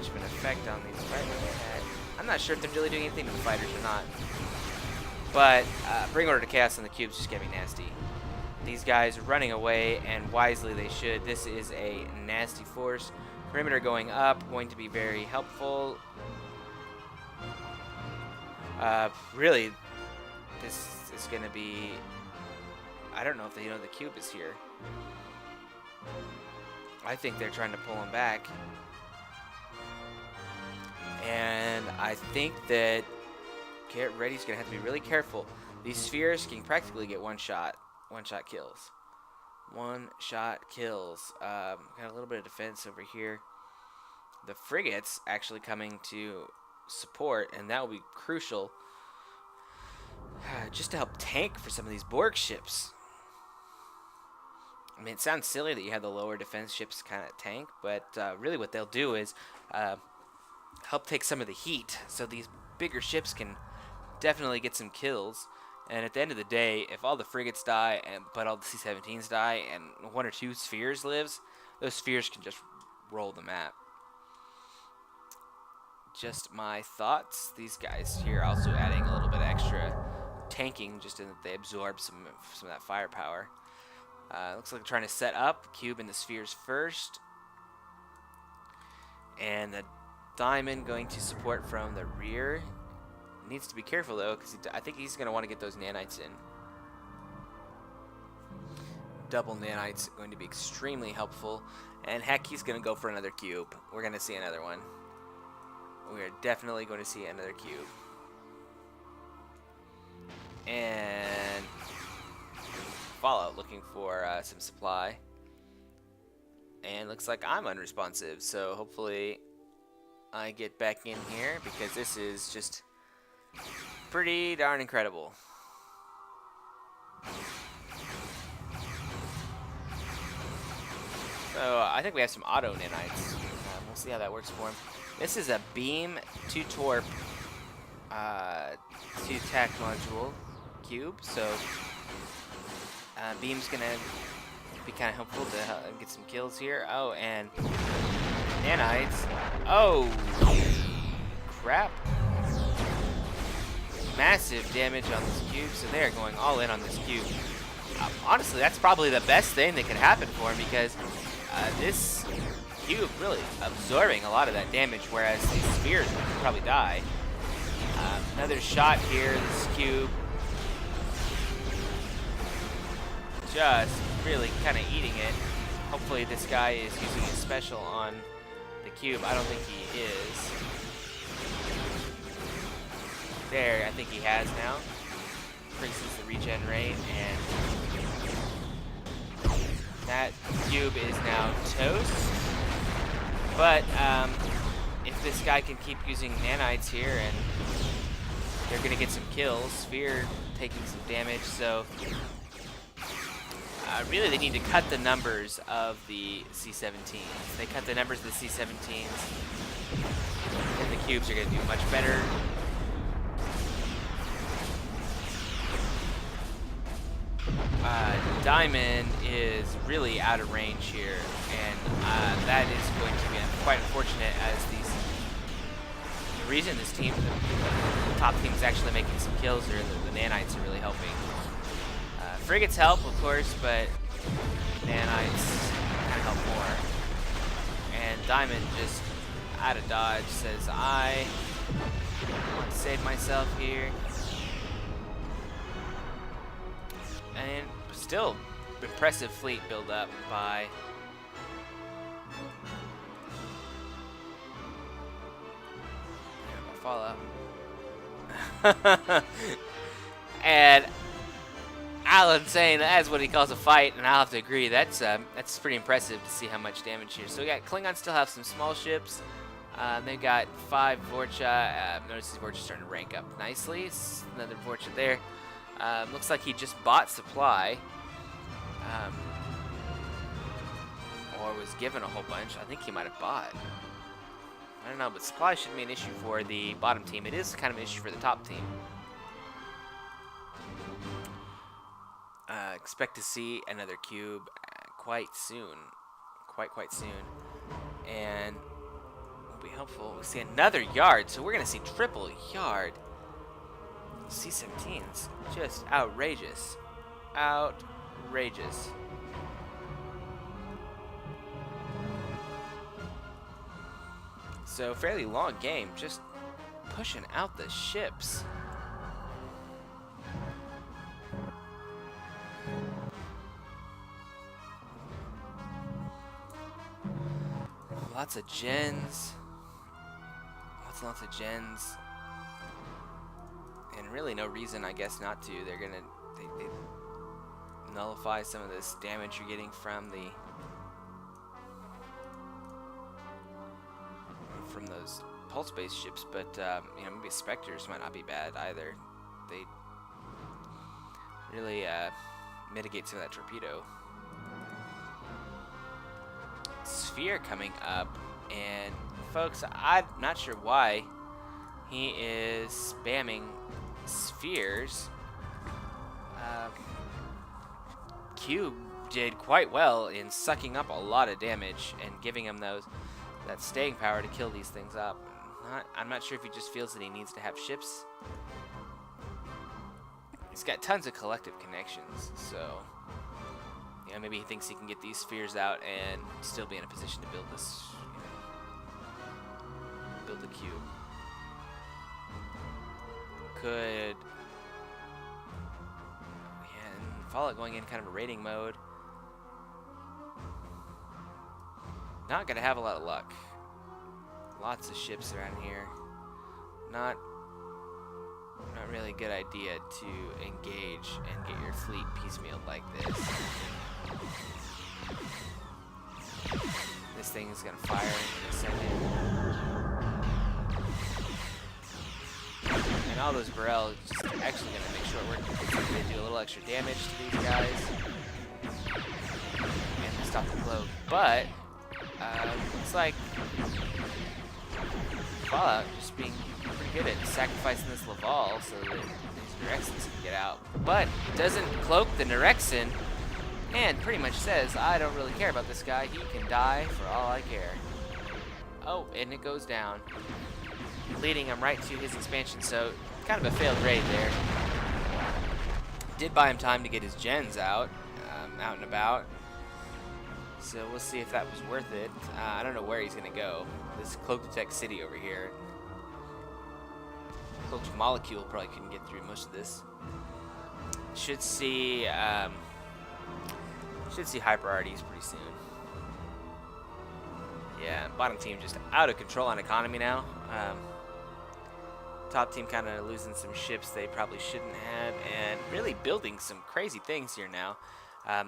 much of an effect on these fighters. I'm not sure if they're really doing anything to the fighters or not. But Bring Order to Chaos on the cubes just getting nasty. These guys running away, and wisely they should. This is a nasty force. Perimeter going up, going to be very helpful. Really, this is going to be... I don't know if they know the cube is here. I think they're trying to pull him back. And I think that Get Ready's going to have to be really careful. These spheres can practically get one-shot kills. One-shot kills. Got a little bit of defense over here. The frigates actually coming to support, and that will be crucial just to help tank for some of these Borg ships. I mean, it sounds silly that you have the lower defense ships kind of tank, but really what they'll do is help take some of the heat, so these bigger ships can definitely get some kills. And at the end of the day, if all the frigates die, but all the C-17s die, and 1 or 2 spheres lives, those spheres can just roll the map. Just my thoughts. These guys here also adding a little bit of extra tanking, just in that they absorb some of that firepower. Looks like they're trying to set up cube and the spheres first, and the diamond going to support from the rear. Needs to be careful though, because I think he's going to want to get those nanites in. Double nanites going to be extremely helpful, and heck, he's going to go for another cube. We're going to see another one. We are definitely going to see another cube. And Fallout looking for some supply. And looks like I'm unresponsive, so hopefully I get back in here, because this is just pretty darn incredible. So I think we have some auto nanites. We'll see how that works for him. This is a beam 2 torp 2 tac module cube, so beam's gonna be kind of helpful to get some kills here. Oh, and nanites. Oh, crap. Massive damage on this cube, so they are going all in on this cube. Honestly, that's probably the best thing that could happen for him, because this cube really absorbing a lot of that damage, whereas these spheres would probably die. Another shot here, this cube just really kind of eating it. Hopefully this guy is using a special on the cube. I don't think he is. There, I think he has now. Increases the regen rate, and that cube is now toast. But if this guy can keep using nanites here, and they're gonna get some kills. Sphere taking some damage, so really they need to cut the numbers of the C-17s. They cut the numbers of the C-17s, and the cubes are gonna do much better. Diamond is really out of range here, and that is going to be quite unfortunate, as the reason this team, the top team, is actually making some kills here. The nanites are really helping. Frigates help, of course, but nanites kind of help more. And Diamond just out of dodge says, I want to save myself here. And still impressive fleet build up by Fallout. And Alan saying that's what he calls a fight, and I'll have to agree. That's pretty impressive to see how much damage here. So we got Klingons still have some small ships. They've got 5 Vorcha. Notice these Vorcha starting to rank up nicely. Another Vorcha there. Looks like he just bought supply, or was given a whole bunch. I think he might have bought. I don't know, but supply shouldn't be an issue for the bottom team. It is kind of an issue for the top team. Expect to see another cube quite soon. Quite soon. And be helpful. We see another yard, so we're gonna see triple yard. C-17's just outrageous. Outrageous. So fairly long game, just pushing out the ships. Lots of gens. Lots of gens. And really no reason, I guess, not to. They're gonna they nullify some of this damage you're getting from those pulse-based ships, but you know, maybe Spectres might not be bad either. They really mitigate some of that torpedo. Sphere coming up, and folks, I'm not sure why he is spamming spheres. Cube did quite well in sucking up a lot of damage and giving him that staying power to kill these things up. I'm not sure if he just feels that he needs to have ships. He's got tons of collective connections, so you know, maybe he thinks he can get these spheres out and still be in a position to build this, you know, build the cube. Could, yeah, and Fallout going in kind of a raiding mode. Not gonna have a lot of luck. Lots of ships around here. Not really a good idea to engage and get your fleet piecemealed like this. This thing is gonna fire in a second. And all those Burrell just actually gonna make sure we're gonna do a little extra damage to these guys and stop the flow. But looks like Fallout just being pretty good at sacrificing this Laval so that these Norexans can get out. But doesn't cloak the Norexan and pretty much says, I don't really care about this guy. He can die for all I care. Oh, and it goes down, leading him right to his expansion. So kind of a failed raid there. Did buy him time to get his gens out and about. So we'll see if that was worth it. I don't know where he's going to go. This Cloak Detect City over here. Cloaked Molecule probably couldn't get through most of this. Should see high priorities pretty soon. Yeah, bottom team just out of control on economy now. Top team kind of losing some ships they probably shouldn't have, and really building some crazy things here now.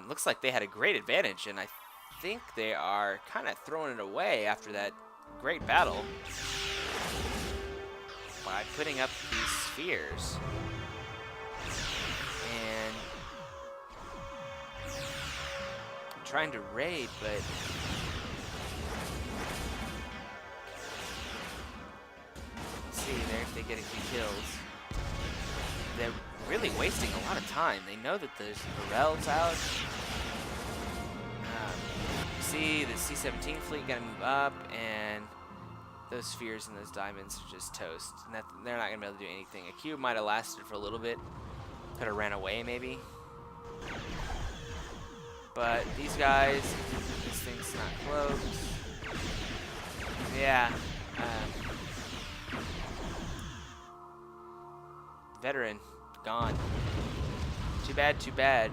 Looks like they had a great advantage, and I think they are kind of throwing it away after that great battle by putting up these spheres. And trying to raid, but let's see there if they get a few kills. They're really wasting a lot of time. They know that there's Burrell's out. See the C-17 fleet gonna move up, and those spheres and those diamonds are just toast. They're not gonna be able to do anything. A cube might have lasted for a little bit, could have ran away maybe. But these guys, this thing's not close. Yeah. Veteran gone. Too bad. Too bad.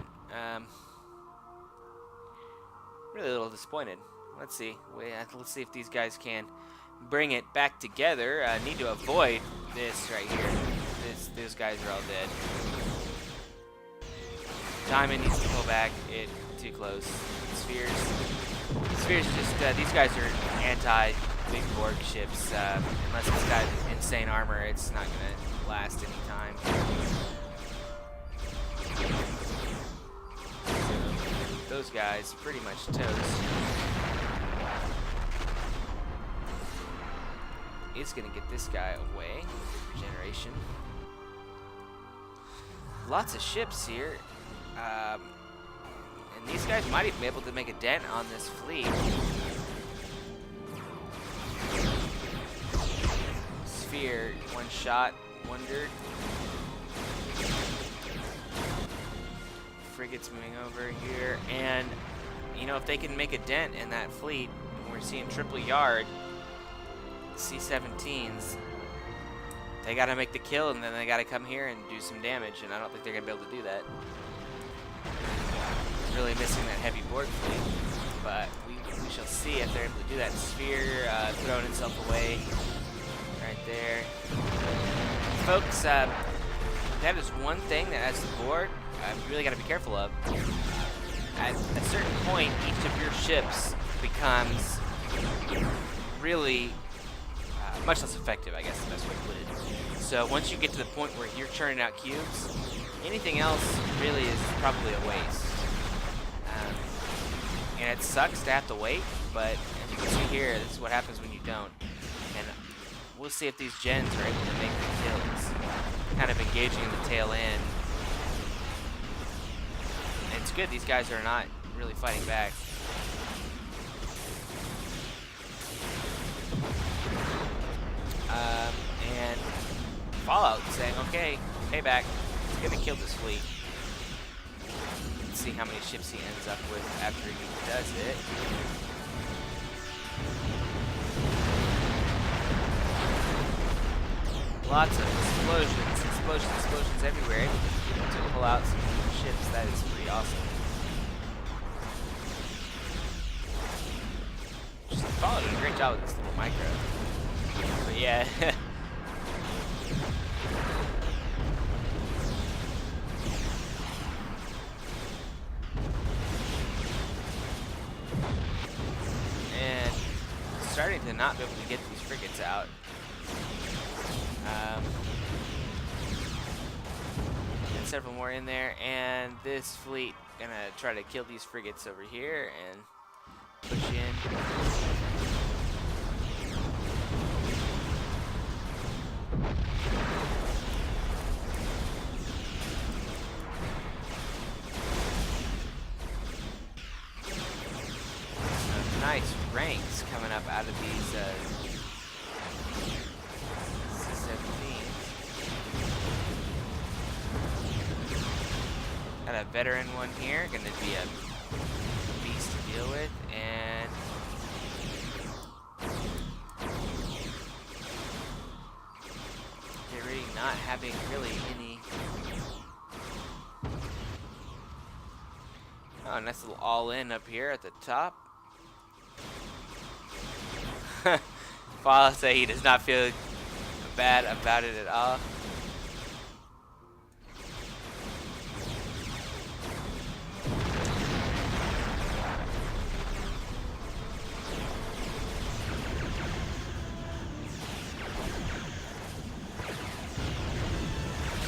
Really a little disappointed. Let's see. Let's see if these guys can bring it back together. Need to avoid this right here. Those guys are all dead. Diamond needs to pull back. Too close. Spheres just these guys are anti-big Borg ships. Unless it's got insane armor, it's not gonna last any time. Those guys pretty much toast. It's gonna get this guy away. Regeneration. Lots of ships here. And these guys might even be able to make a dent on this fleet. here. One shot wondered. Frigates moving over here, and you know, if they can make a dent in that fleet, we're seeing triple yard C-17s. They got to make the kill, and then they got to come here and do some damage, and I don't think they're gonna be able to do that. Really missing that heavy Borg fleet, but we shall see if they're able to do that. Sphere throwing itself away right there. Folks, that is one thing that as the board, you really got to be careful of. At a certain point, each of your ships becomes really much less effective, I guess is the best way to put it. So once you get to the point where you're churning out cubes, anything else really is probably a waste. And it sucks to have to wait, but as you can see here, this is what happens when you don't. And we'll see if these gens are able to make the kills, kind of engaging in the tail end. And it's good, these guys are not really fighting back. And Fallout saying, okay, payback, he's gonna kill this fleet. Let's see how many ships he ends up with after he does it. Lots of explosions everywhere. To pull out some ships, that is pretty awesome. Just Fallout did a great job with this little micro. But yeah. And starting to not be able to get these frigates out. And several more in there, and this fleet gonna try to kill these frigates over here and push in. Nice ranks coming up out of these C-17s. Got a veteran one here, gonna be a beast to deal with, and they're really not having really any. Oh, nice little all-in up here at the top. Fallout say he does not feel bad about it at all.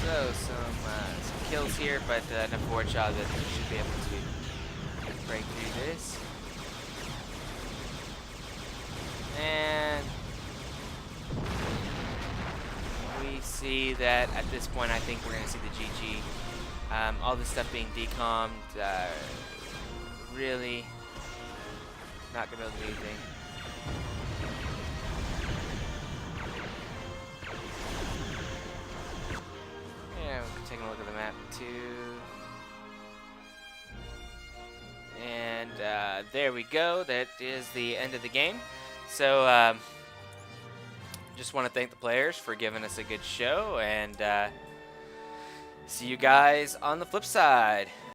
So some kills here, but enough board shot that we should be able to break through this. And we see that at this point, I think we're going to see the GG. All this stuff being decommed, really not going to be able to do anything. Yeah, we're taking a look at the map too. And there we go. That is the end of the game. So, just want to thank the players for giving us a good show, and see you guys on the flip side.